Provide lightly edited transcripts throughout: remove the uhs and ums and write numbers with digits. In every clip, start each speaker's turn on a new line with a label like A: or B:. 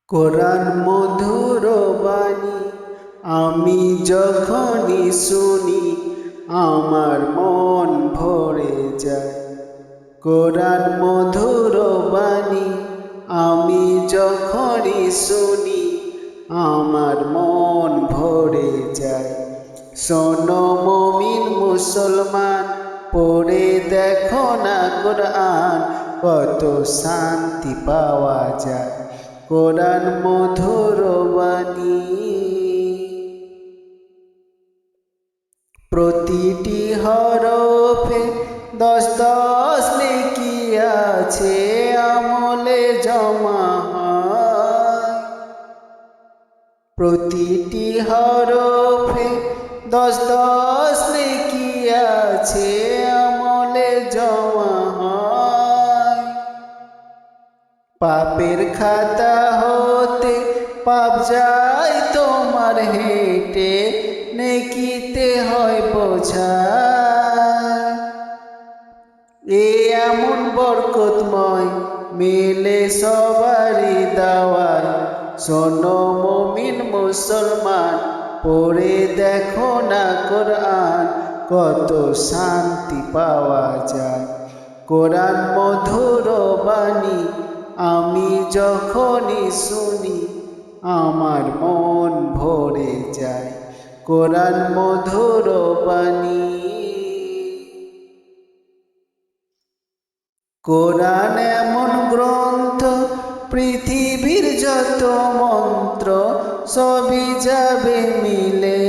A: কোরআন মধুর বাণী আমি যখনই শুনি আমার মন ভরে যায়। কোরআন মধুর বাণী আমি যখনই শুনি আমার মন ভরে যায়। শোনো মুমিন মুসলমান, পড়ে দেখো না কোরআন, কত শান্তি পাওয়া যায়। কোরআন মধুর বাণী প্রতিটি হরফে 10 নেকি আছে, আমলে জমা হয়। প্রতিটি হরফে 10 নেকি আছে, আমলে জমা হয়। পাপের খাতা হতে পাপ যায় তোমার হেঁটে, নেকিতে হয় বোঝা। এমন বরকতময় মেলে সবারই দাওয়ায়। শোনো মুমিন মুসলমান, পড়ে দেখো না কোরআন, কত শান্তি পাওয়া যায়। কোরআন মধুর বাণী আমি যখনই শুনি আমার মন ভরে যায়। কোরআন মধুর বাণী। কোরআন এমন গ্রন্থ, পৃথিবীর যত মন্ত্র সবই যাবে মিলে।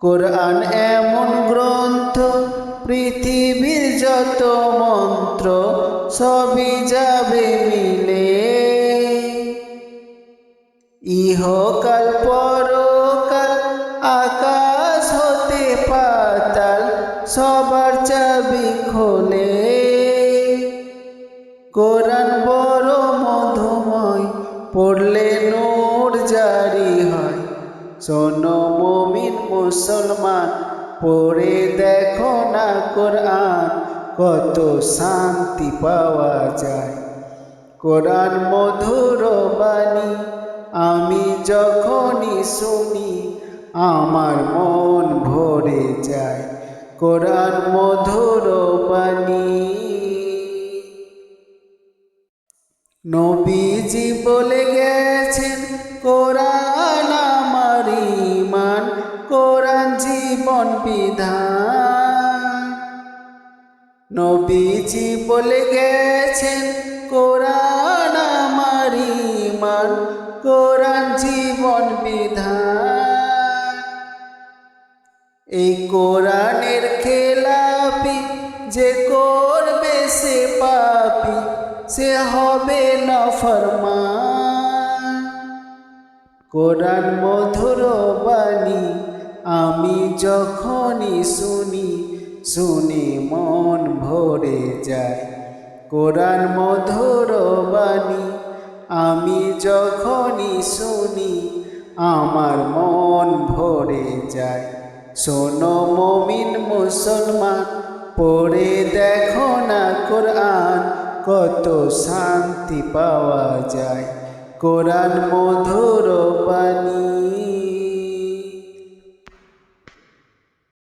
A: কোরআন এমন গ্রন্থ, পৃথিবীর যত মন্ত্র সবই যাবে মিলে। ইহকাল পরকাল আকাশ হতে পাতাল সবার চাবি খোলে। কোরআন বড় মধুময়, পড়লে নূর জারি হয়। শোনো মুমিন মুসলমান, পড়ে দেখো না কোরআন, কত শান্তি পাওয়া যায়। কোরআন মধুর বাণী আমি যখনই শুনি আমার মন ভরে যায়। কোরআন মধুর বাণী। নবীজি বলে গেছেন কোরআন আমার ঈমান, কোরআন জীবন বিধান। নবীজি বলে গেছেন কোরআন আমার ঈমান, কোরআন জীবন বিধান। এই কোরআনের খেলাপি যে করবে সে পাপী, সে হবে নাফরমান। কোরআন মধুর বাণী আমি যখনই শুনি মন ভরে যায়। কোরআন মধুর বাণী আমি যখনই শুনি আমার মন ভরে যায়। শোনো মুমিন মুসলমান, পড়ে দেখো না কোরআন, কত শান্তি পাওয়া যায়। কোরআন মধুর বাণী।